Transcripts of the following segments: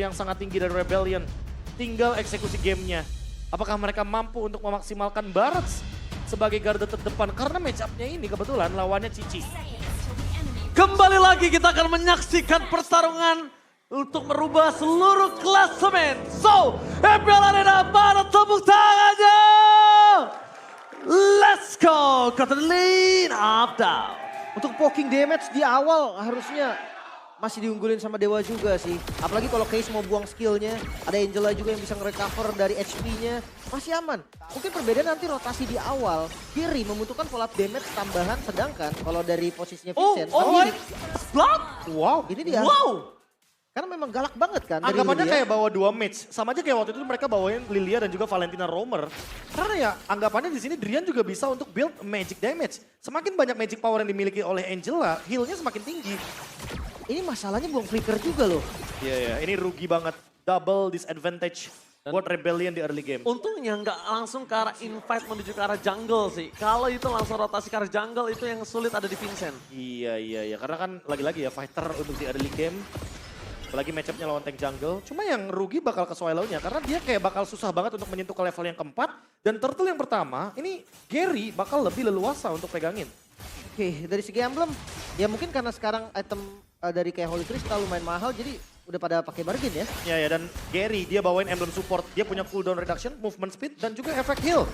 yang sangat tinggi dari Rebellion. Tinggal eksekusi gamenya. Apakah mereka mampu untuk memaksimalkan Barats sebagai garda terdepan? Karena match up-nya ini kebetulan lawannya Cici. Kembali lagi kita akan menyaksikan pertarungan untuk merubah seluruh klasemen. So, FPL Arena, mana tepuk tangannya? Let's go, Kathleen up down. Untuk poking damage di awal harusnya masih diunggulin sama Dewa juga sih. Apalagi kalau Case mau buang skillnya, ada Angela juga yang bisa nge-recover dari HP-nya. Masih aman. Mungkin perbedaan nanti rotasi di awal. Kiri membutuhkan follow up damage tambahan, sedangkan kalau dari posisinya Vincent. Blood? Wow. Ini dia. Wow. Karena memang galak banget kan dari Anggapannya Lilia. kayak bawa 2 match. Sama aja kayak waktu itu mereka bawain Lilia dan juga Valentina Romer. Karena ya anggapannya di sini Drian juga bisa untuk build magic damage. Semakin banyak magic power yang dimiliki oleh Angela, heal-nya semakin tinggi. Ini masalahnya buang flicker juga loh. Iya, ini rugi banget. Double disadvantage buat Rebellion di early game. Untungnya nggak langsung ke arah invite menuju ke arah jungle sih. Kalau itu langsung rotasi ke arah jungle itu yang sulit ada di Vincent. Iya. Karena kan lagi-lagi ya fighter untuk di early game. Apalagi match-up-nya lawan tank jungle. Cuma yang rugi bakal ke Swallow-nya. Karena dia kayak bakal susah banget untuk menyentuh ke level yang keempat. Dan turtle yang pertama, ini Gary bakal lebih leluasa untuk pegangin. Oke, dari segi emblem, ya mungkin karena sekarang item dari kayak Holy Crystal lumayan mahal, jadi udah pada pakai bargain ya. Ya, dan Gary dia bawain emblem support. Dia punya cooldown reduction, movement speed, dan juga efek heal.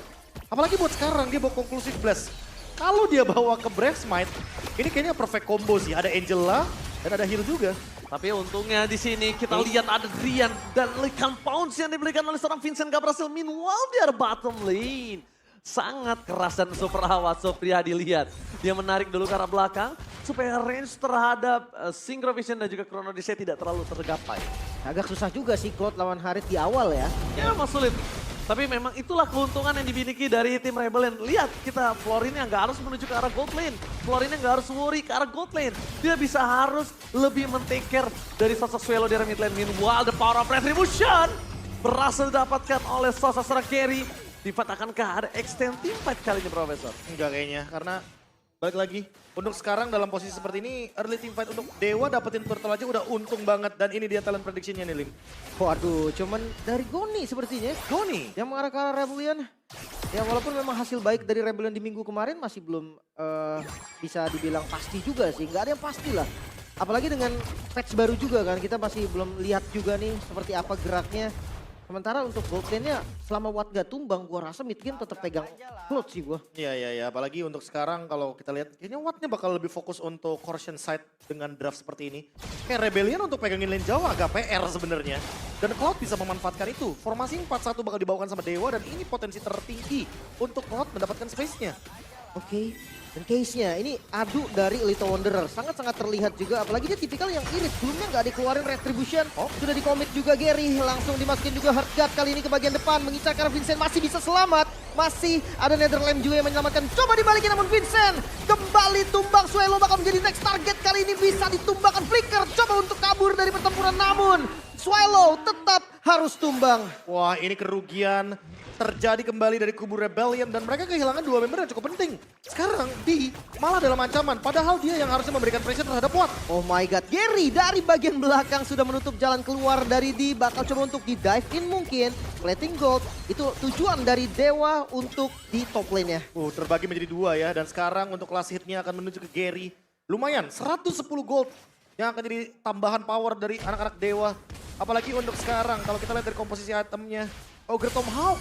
Apalagi buat sekarang dia bawa conclusive blast. Kalau dia bawa ke Breath Smite, ini kayaknya perfect combo sih. Ada Angela dan ada heal juga. Tapi untungnya di sini kita lihat ada Drian dan Likan Pounce yang diberikan oleh seorang Vincent gak berhasil. Meanwhile dia bottom lane. Sangat keras dan super awas Sofria dilihat. Dia menarik dulu ke arah belakang supaya range terhadap Synchrovision dan juga Chrono Odyssey tidak terlalu tergapai. Agak susah juga sih Cloud lawan Harith di awal ya. Ya memang sulit. Tapi memang itulah keuntungan yang dimiliki dari tim Rebellion. Lihat kita Florinnya nggak harus menuju ke arah gold lane. Florinnya nggak harus worry ke arah gold lane. Dia bisa harus lebih men-take care dari sosok Swallow di arah mid lane. Meanwhile the power of retribution berhasil didapatkan oleh sosok seorang carry. Divat akankah ada extend team fight kali ini Profesor? Enggak kayaknya, karena balik lagi. Untuk sekarang dalam posisi seperti ini, early team fight untuk Dewa dapetin turtle aja udah untung banget. Dan ini dia talent prediction-nya nih Lim. Waduh, cuman dari Goni sepertinya. Goni. Yang mengarah ke arah Rebellion. Ya walaupun memang hasil baik dari Rebellion di minggu kemarin masih belum bisa dibilang pasti juga sih. Nggak ada yang pasti lah. Apalagi dengan patch baru juga kan, kita masih belum lihat juga nih seperti apa geraknya. Sementara untuk gold lane-nya selama Watt gak tumbang, gua rasa mid game tetap pegang Cloud sih gua. Iya. Apalagi untuk sekarang kalau kita lihat, kayaknya Wattnya bakal lebih fokus untuk Corruption side dengan draft seperti ini. Kayak Rebellion untuk pegangin lane jauh agak PR sebenarnya. Dan Cloud bisa memanfaatkan itu. Formasi 4-1 bakal dibawakan sama Dewa dan ini potensi tertinggi untuk Cloud mendapatkan space-nya. Oke. Dan case-nya ini adu dari Elite Wanderer. Sangat-sangat terlihat juga. Apalagi dia tipikal yang irit. Sebelumnya nggak dikeluarin Retribution. Sudah dikomit juga Gary. Langsung dimasukin juga Heartguard kali ini ke bagian depan. Mengincar karena Vincent masih bisa selamat. Masih ada Netherlands juga yang menyelamatkan. Coba dibalikin namun Vincent. Kembali tumbang. Swallow bakal menjadi next target. Kali ini bisa ditumbangkan Flicker. Coba untuk kabur dari pertempuran namun Swallow tetap harus tumbang. Wah, ini kerugian terjadi kembali dari kubu Rebellion dan mereka kehilangan 2 member yang cukup penting. Sekarang D malah dalam ancaman, padahal dia yang harusnya memberikan pressure terhadap Watt. Oh my god, Gary dari bagian belakang sudah menutup jalan keluar dari D. Bakal coba untuk di dive in mungkin. Plating gold, itu tujuan dari Dewa untuk di top lane-nya. Terbagi menjadi 2 ya, dan sekarang untuk last hit-nya akan menuju ke Gary. Lumayan, 110 gold yang akan jadi tambahan power dari anak-anak Dewa. Apalagi untuk sekarang, kalau kita lihat dari komposisi itemnya, Ogre Tomahawk.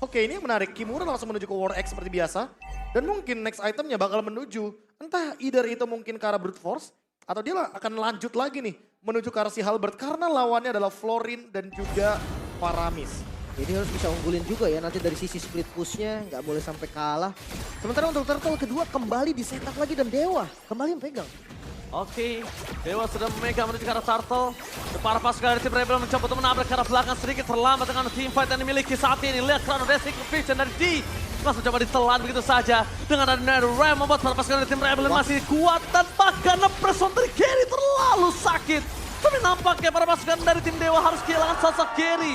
Oke, ini yang menarik. Kimura langsung menuju ke War X seperti biasa. Dan mungkin next itemnya bakal menuju, entah either itu mungkin ke arah Brute Force, atau dia akan lanjut lagi nih, menuju ke arah si Halberd. Karena lawannya adalah Florin dan juga Paramis. Jadi harus bisa unggulin juga ya nanti dari sisi split push-nya, nggak boleh sampai kalah. Sementara untuk Turtle kedua kembali di setup lagi dan Dewa kembali memegang. Oke, Dewa sudah memegang menuju ke arah Turtle. Para pasukan dari tim Rebel mencoba untuk menabrak ke arah belakang sedikit terlambat dengan team fight yang dimiliki saat ini. Lihat Chrono Odyssey Vision dari D. Langsung coba ditelan begitu saja. Dengan ada Netherrealm membuat para pasukan dari tim Rebel masih kuat. Tanpa karena person dari Gary terlalu sakit. Tapi nampaknya para pasukan dari tim Dewa harus kehilangan sosok Gary.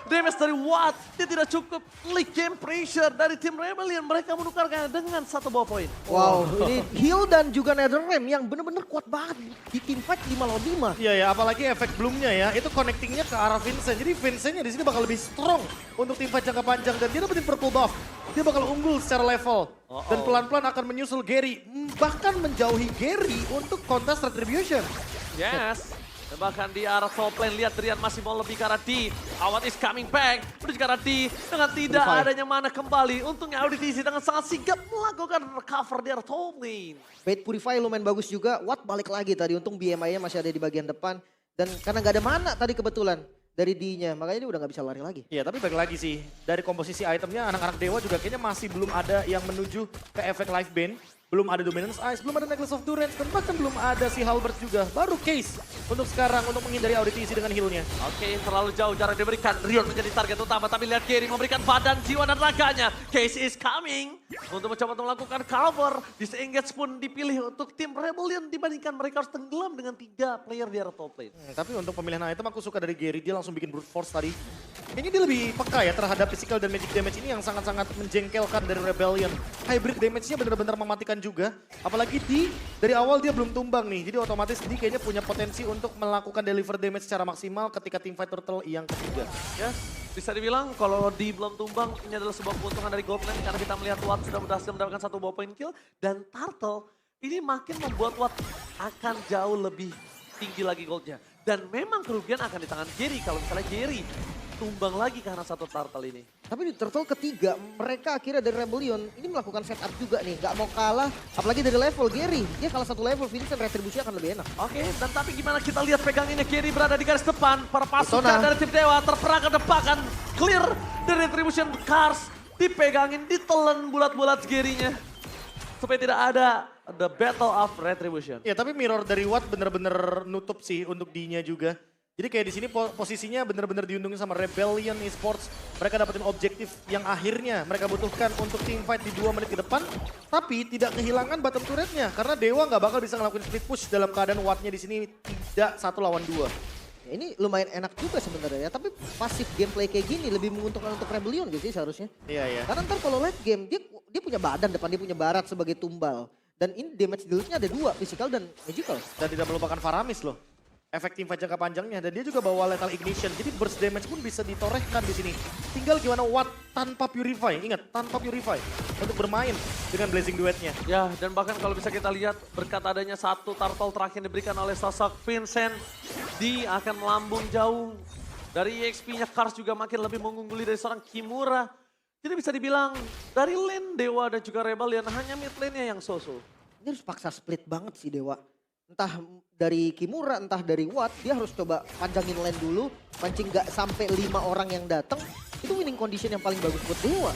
damage dari Watt. Dia tidak cukup. Late game pressure dari tim Rebellion. Mereka menukarkannya dengan 1 ball point. Wow, ini Heal dan juga NetherRealm yang benar-benar kuat banget di team fight 5 lawan 5. Iya ya, apalagi efek Bloom-nya ya, itu connectingnya ke arah Vincent. Jadi Vincent-nya di sini bakal lebih strong untuk tim fight jangka panjang dan dia dapetin purple buff. Dia bakal unggul secara level dan pelan-pelan akan menyusul Gary, bahkan menjauhi Gary untuk kontes retribution. Yes. Dan bahkan di arah top lane, lihat Drian masih mau lebih ke arah D. Awat is coming back, menuju ke arah D. Dengan tidak adanya mana kembali. Untungnya Auditisi dengan sangat sigap melakukan recover di arah top lane. Bait Purify lumayan bagus juga. Watt balik lagi tadi. Untung BMI-nya masih ada di bagian depan. Dan karena nggak ada mana tadi kebetulan dari D-nya. Makanya dia udah nggak bisa lari lagi. Iya, tapi balik lagi sih. Dari komposisi itemnya anak-anak Dewa juga kayaknya masih belum ada yang menuju ke efek life band. Belum ada Dominance Ice, belum ada Necklace of Durance, dan bahkan belum ada si Halberd juga. Baru Case untuk sekarang untuk menghindari Auditisi dengan heal-nya. Oke, terlalu jauh jarak diberikan. Rion menjadi target utama, tapi lihat Gary memberikan badan, jiwa, dan raganya. Case is coming untuk mencoba melakukan cover. Disengage pun dipilih untuk tim Rebellion dibandingkan mereka harus tenggelam dengan 3 player di arah top lane. Tapi untuk pemilihan item aku suka dari Gary, dia langsung bikin brute force tadi. Kayaknya dia lebih peka ya terhadap physical dan magic damage ini yang sangat-sangat menjengkelkan dari Rebellion. Hybrid damage-nya benar-benar mematikan juga. Apalagi dari awal dia belum tumbang nih. Jadi otomatis dia kayaknya punya potensi untuk melakukan deliver damage secara maksimal ketika teamfight turtle yang ketiga. Yes, bisa dibilang kalau di belum tumbang ini adalah sebuah keuntungan dari Goldland karena kita melihat Watt sudah berhasil mendapatkan 1 ball point kill dan Turtle ini makin membuat Watt akan jauh lebih tinggi lagi goldnya. Dan memang kerugian akan di tangan Gary kalau misalnya Gary tumbang lagi karena 1 Turtle ini. Tapi di turtle ketiga, mereka akhirnya dari Rebellion ini melakukan setup juga nih. Gak mau kalah, apalagi dari level Gary. Dia kalah 1 level, Vincent retribusi akan lebih enak. Oke, dan tapi gimana kita lihat peganginnya Gary berada di garis depan. Para pasukan Persona. dari tim Dewa terperangkap depakan. Clear dari Retribution Cars. Dipegangin, ditelan bulat-bulat Gary-nya. Supaya tidak ada the battle of Retribution. Ya tapi mirror dari Watt bener-bener nutup sih untuk D-nya juga. Jadi kayak di sini posisinya bener-bener diuntungin sama Rebellion Esports. Mereka dapetin objektif yang akhirnya mereka butuhkan untuk teamfight di 2 menit ke depan. Tapi tidak kehilangan bottom turretnya. Karena Dewa nggak bakal bisa ngelakuin split push dalam keadaan Wattnya di sini tidak 1 lawan 2. Ya, ini lumayan enak juga sebenarnya ya, tapi pasif gameplay kayak gini lebih menguntungkan untuk Rebellion gitu sih seharusnya. Iya, iya. Karena ntar kalau late game, dia punya badan depan, dia punya barat sebagai tumbal. Dan ini damage dealnya ada 2, physical dan magical. Dan tidak melupakan Faramis loh. Efek teamfight jangka panjangnya dan dia juga bawa lethal ignition. Jadi burst damage pun bisa ditorehkan di sini. Tinggal gimana Watt tanpa purify. Ingat, tanpa purify untuk bermain dengan blazing duetnya. Ya, dan bahkan kalau bisa kita lihat berkat adanya 1 turtle terakhir yang diberikan oleh sosok Vincent, dia akan melambung jauh. Dari EXP-nya Cars juga makin lebih mengungguli dari seorang Kimura. Jadi bisa dibilang dari lane Dewa dan juga Rebellion hanya mid lane-nya yang so-so. Ini harus paksa split banget sih Dewa. Entah dari Kimura, entah dari Watt, dia harus coba panjangin lane dulu, mancing gak sampai 5 orang yang datang. Itu winning condition yang paling bagus buat Dewa.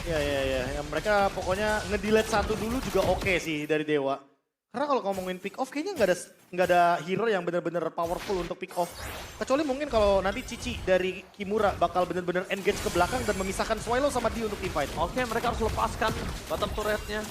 Iya, iya, iya. Ya, mereka pokoknya nge-delete 1 dulu juga oke sih dari Dewa. Karena kalau ngomongin pick off kayaknya nggak ada hero yang benar-benar powerful untuk pick off. Kecuali mungkin kalau nanti Cici dari Kimura bakal benar-benar engage ke belakang dan memisahkan Swallow sama dia untuk teamfight. Oke, mereka harus lepaskan bottom turretnya.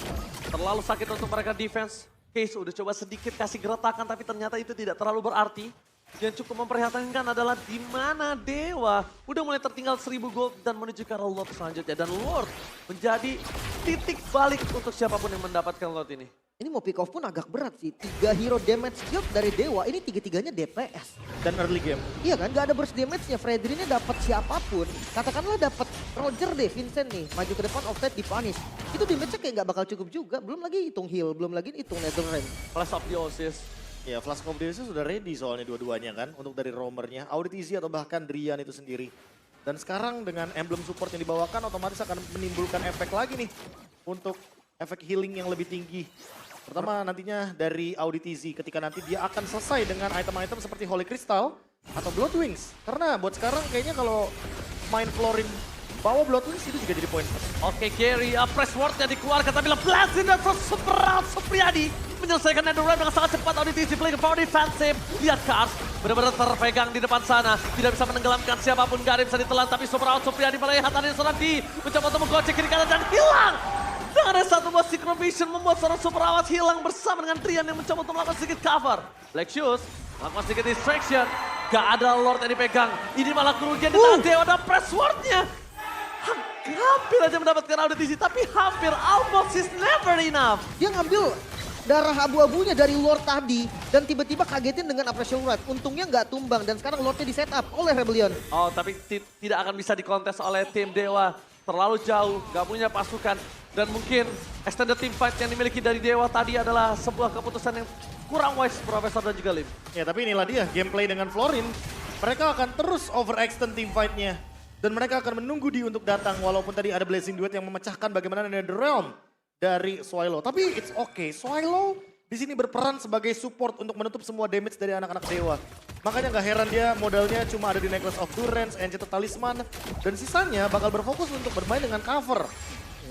Terlalu sakit untuk mereka defense. Case udah coba sedikit kasih geretakan tapi ternyata itu tidak terlalu berarti. Yang cukup memprihatinkan adalah di mana Dewa udah mulai tertinggal 1000 gold dan menuju ke arah Lord selanjutnya. Dan Lord menjadi titik balik untuk siapapun yang mendapatkan Lord ini. Ini mau pick off pun agak berat sih. 3 hero damage guild dari Dewa, ini 3-3-nya DPS. Dan early game. Iya kan, gak ada burst damage-nya. Fredri ini dapat siapapun. Katakanlah dapat Roger deh, Vincent nih. Maju ke depan, offside dipunish. Itu damage-nya kayak gak bakal cukup juga. Belum lagi hitung heal, belum lagi hitung NetherRealm. Flash of the Oasis. Ya, Flash of the Oasis sudah ready soalnya dua-duanya kan. Untuk dari roamernya, Audit Easy atau bahkan Drian itu sendiri. Dan sekarang dengan emblem support yang dibawakan otomatis akan menimbulkan efek lagi nih. Untuk efek healing yang lebih tinggi. Pertama nantinya dari Audit Easy ketika nanti dia akan selesai dengan item-item seperti Holy Crystal atau Blood Wings. Karena buat sekarang kayaknya kalau main Florin bawa Blood Wings itu juga jadi poin. Oke, Gary, press ward-nya dikeluarkan tapi lepasin dan Supriyadi menyelesaikan NetherRealm dengan sangat cepat. Audit Easy playing power defensive. Lihat Cars benar-benar terpegang di depan sana. Tidak bisa menenggelamkan siapapun, Gary bisa ditelan tapi Supriyadi melihat ada seorang di mencoba untuk menggocek kiri kanan dan hilang. Dengan ada 1 buah Synchrovision membuat seorang super awas hilang bersama dengan Trian yang mencoba untuk melakukan sedikit cover. Black Shoes melakukan sedikit distraction. Gak ada Lord yang dipegang. Ini malah kerugian di tangan Dewa dan Pressword-nya. Hampir aja mendapatkan audisi, tapi hampir. Almost is never enough. Dia ngambil darah abu-abunya dari Lord tadi dan tiba-tiba kagetin dengan Appracial Rite. Untungnya nggak tumbang dan sekarang Lordnya di setup oleh Rebellion. Oh, tapi tidak akan bisa dikontes oleh tim Dewa. Terlalu jauh, gak punya pasukan. Dan mungkin extended team fight yang dimiliki dari Dewa tadi adalah sebuah keputusan yang kurang wise, Profesor dan juga Lim. Ya tapi inilah dia gameplay dengan Florin. Mereka akan terus overextend team fight-nya. Dan mereka akan menunggu di untuk datang walaupun tadi ada Blazing Duet yang memecahkan bagaimana Netherrealm dari Swilo. Tapi it's okay, Swilo di sini berperan sebagai support untuk menutup semua damage dari anak-anak Dewa. Makanya gak heran dia modalnya cuma ada di Necklace of Durance, Enchanted Talisman. Dan sisanya bakal berfokus untuk bermain dengan cover.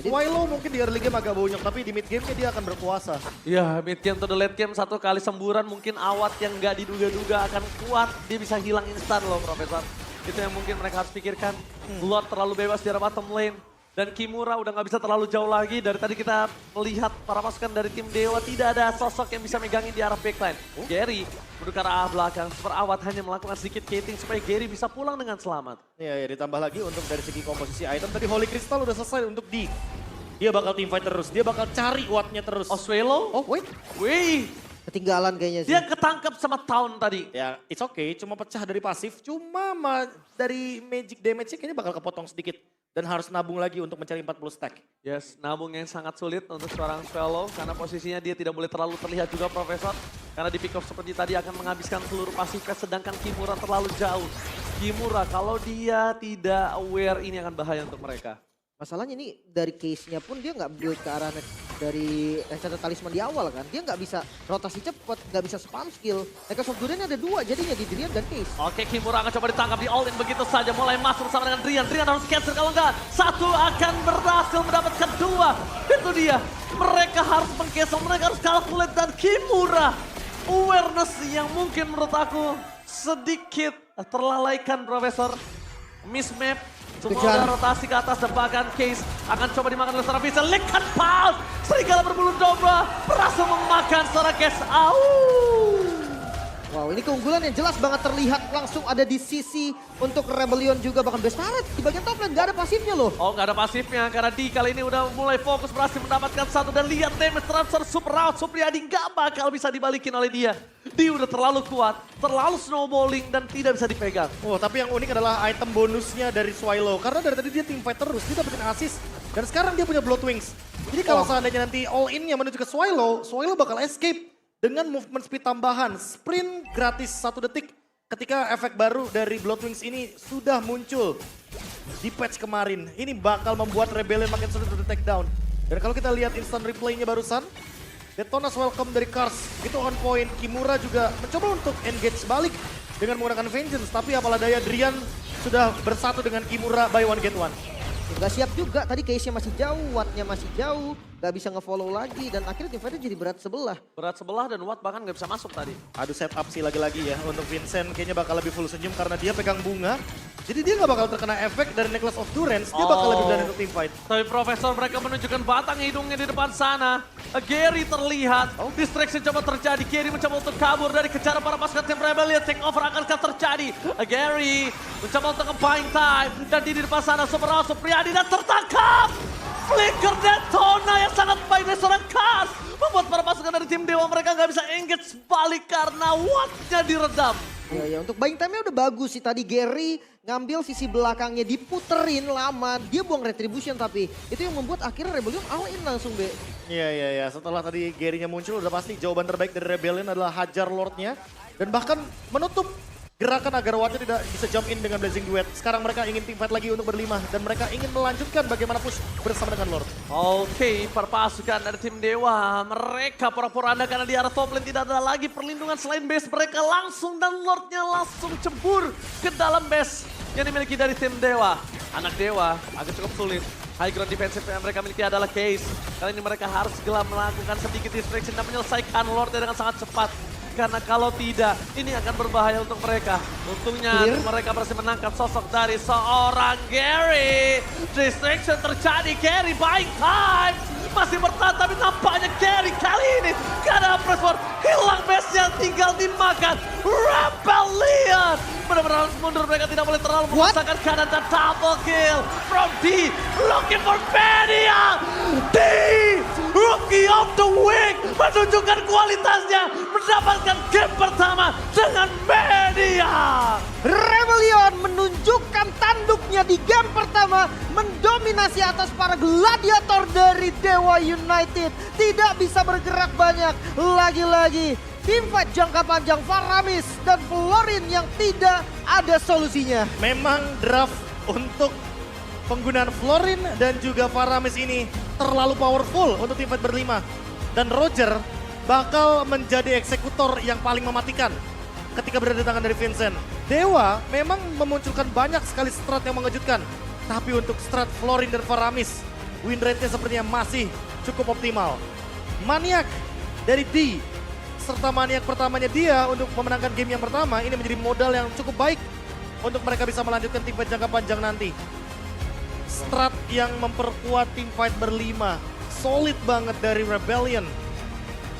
Swilo mungkin di early game agak bonyok, tapi di mid game-nya dia akan berkuasa. Ya, mid game to the late game satu kali semburan mungkin awat yang gak diduga-duga akan kuat. Dia bisa hilang instan loh, Profesor. Itu yang mungkin mereka harus pikirkan. Lord terlalu bebas di arah bottom lane. Dan Kimura udah gak bisa terlalu jauh lagi. Dari tadi kita melihat para pasukan dari tim Dewa tidak ada sosok yang bisa megangin di arah backline. Gary menuju ke arah belakang. Super Awat hanya melakukan sedikit gating supaya Gary bisa pulang dengan selamat. Ya ditambah lagi untuk dari segi komposisi item. Tadi Holy Crystal udah selesai untuk di. Dia bakal team fight terus. Dia bakal cari wattnya terus. Oh, Swelo? Oh wait. Wih. Ketinggalan kayaknya sih. Dia ketangkap sama Town tadi. Ya it's okay, cuma pecah dari pasif. Cuma dari magic damage-nya kayaknya bakal kepotong sedikit. Dan harus nabung lagi untuk mencari 40 stack. Yes, nabung yang sangat sulit untuk seorang Swallow. Karena posisinya dia tidak boleh terlalu terlihat juga, Profesor. Karena di pick off seperti tadi akan menghabiskan seluruh pasifnya. Sedangkan Kimura terlalu jauh. Kimura kalau dia tidak aware ini akan bahaya untuk mereka. Masalahnya ini dari case-nya pun dia nggak build ke arah dari Enchanted Talisman di awal kan. Dia nggak bisa rotasi cepat, nggak bisa spam skill. Necklace of Durance ada dua jadinya di Drian dan Case. Oke, Kimura akan coba ditangkap di all-in begitu saja. Mulai masuk bersama dengan Drian. Drian harus cancel kalau enggak. Satu akan berhasil mendapatkan dua. Itu dia. Mereka harus meng-cancel, mereka harus calculate dan Kimura. Awareness yang mungkin menurut aku sedikit terlalaikan, Profesor. Mismap. Semua Kejar. udah rotasi ke atas dan bahkan Case akan coba dimakan oleh seorang Vincent. Lihat Pulse, serigala berbulu domba berhasil memakan seorang Case. Wow, ini keunggulan yang jelas banget terlihat langsung ada di sisi untuk Rebellion juga. Bahkan Best Turret di bagian top lane, nggak ada pasifnya loh. Oh, nggak ada pasifnya karena di kali ini udah mulai fokus berhasil mendapatkan satu. Dan lihat damage transfer Super Out Supriyadi nggak bakal bisa dibalikin oleh dia. Dia udah terlalu kuat, terlalu snowballing dan tidak bisa dipegang. Oh tapi yang unik adalah item bonusnya dari Swilo. Karena dari tadi dia team fight terus, dia dapetin assist. Dan sekarang dia punya Blood Wings. Jadi kalau seandainya nanti all in-nya menuju ke Swilo, Swilo bakal escape. Dengan movement speed tambahan, sprint gratis 1 detik ketika efek baru dari Blood Wings ini sudah muncul di patch kemarin. Ini bakal membuat Rebellion makin sulit untuk take down. Dan kalau kita lihat instant replay-nya barusan, Detona's welcome dari Kars itu on point. Kimura juga mencoba untuk engage balik dengan menggunakan Vengeance. Tapi apalah daya Drian sudah bersatu dengan Kimura by one get one. Nggak siap juga, tadi case-nya masih jauh, watt-nya masih jauh, nggak bisa nge-follow lagi, dan akhirnya tim fight-nya jadi berat sebelah. Berat sebelah dan Watt bahkan nggak bisa masuk tadi. Aduh setup sih lagi-lagi ya untuk Vincent kayaknya bakal lebih full senyum karena dia pegang bunga. Jadi dia nggak bakal terkena efek dari Necklace of Durance, dia bakal lebih berani untuk team fight. Tapi Profesor mereka menunjukkan batang hidungnya di depan sana. Gary terlihat, distraction coba terjadi. Gary mencoba untuk kabur dari kejaran para pasukan tim Rebellion. Take over akankah terjadi? Gary mencoba untuk nge-buying time. Dan di depan sana Super Out Supriyadi dan tertangkap. Flicker Detona yang sangat baik dari seorang Kars. Membuat para pasukan dari tim Dewa mereka nggak bisa engage balik karena wattnya diredam. Ya, untuk buying time-nya udah bagus sih. Tadi Gary ngambil sisi belakangnya, diputerin lama. Dia buang retribution tapi itu yang membuat akhirnya Rebellion all in langsung, Be. Iya. Setelah tadi Gary-nya muncul udah pasti jawaban terbaik dari Rebellion adalah hajar Lord-nya. Dan bahkan menutup gerakan agar Wattnya tidak bisa jump in dengan Blazing Duet. Sekarang mereka ingin team fight lagi untuk berlima. Dan mereka ingin melanjutkan bagaimana push bersama dengan Lord. Oke, perpasukan dari tim Dewa. Mereka pura-pura karena di arah top lane tidak ada lagi perlindungan selain base mereka langsung. Dan Lordnya langsung cebur ke dalam base yang dimiliki dari tim Dewa. Anak Dewa agak cukup sulit. High ground defensive yang mereka miliki adalah Case. Kali ini mereka harus segera melakukan sedikit distraction dan menyelesaikan Lordnya dengan sangat cepat. Karena kalau tidak, ini akan berbahaya untuk mereka. Untungnya mereka berhasil menangkap sosok dari seorang Gary. Distraction terjadi, Gary buying time. masih bertahan tapi nampaknya Gary kali ini karena pressure hilang base-nya tinggal dimakan. Rebellion benar-benar harus mundur, mereka tidak boleh terlalu memaksakan keadaan dan double kill from D, looking for Media. D, Rookie of the Week menunjukkan kualitasnya, mendapatkan game pertama dengan Media. Rebellion menunjukkan tanduknya di game pertama, mendominasi atas para gladiator dari Dewa United. Tidak bisa bergerak banyak, lagi-lagi teamfight jangka panjang Faramis dan Florin yang tidak ada solusinya. Memang draft untuk penggunaan Florin dan juga Faramis ini terlalu powerful untuk teamfight berlima. Dan Roger bakal menjadi eksekutor yang paling mematikan ketika berdatangan dari Vincent. Dewa memang memunculkan banyak sekali strat yang mengejutkan. Tapi untuk strat Florin dan Faramis, win rate-nya sepertinya masih cukup optimal. Maniak dari D, serta maniak pertamanya dia untuk memenangkan game yang pertama, ini menjadi modal yang cukup baik untuk mereka bisa melanjutkan teamfight jangka panjang nanti. Strat yang memperkuat teamfight berlima, solid banget dari Rebellion.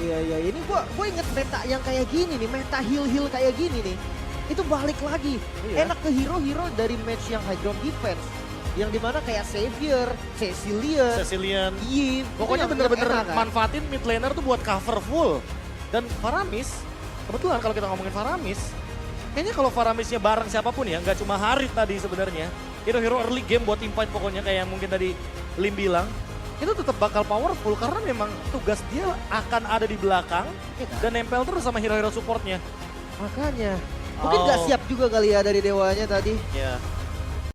Iya, ini gua inget meta yang kayak gini nih, meta heal kayak gini nih. Itu balik lagi, enak ke hero-hero dari match yang high ground defense. Yang dimana kayak Xavier, Cecilian, Yves. pokoknya itu yang bener-bener enak, kan? manfaatin mid laner tuh buat cover full. Dan Faramis, kebetulan kalau kita ngomongin Faramis, kayaknya kalau Faramisnya bareng siapapun ya, nggak cuma Harit tadi sebenarnya. Hero-hero early game buat teamfight pokoknya kayak yang mungkin tadi Lim bilang. Itu tetap bakal powerful karena memang tugas dia akan ada di belakang dan nempel terus sama hero-hero supportnya. Makanya. Mungkin nggak siap juga kali ya dari Dewanya tadi. Ya.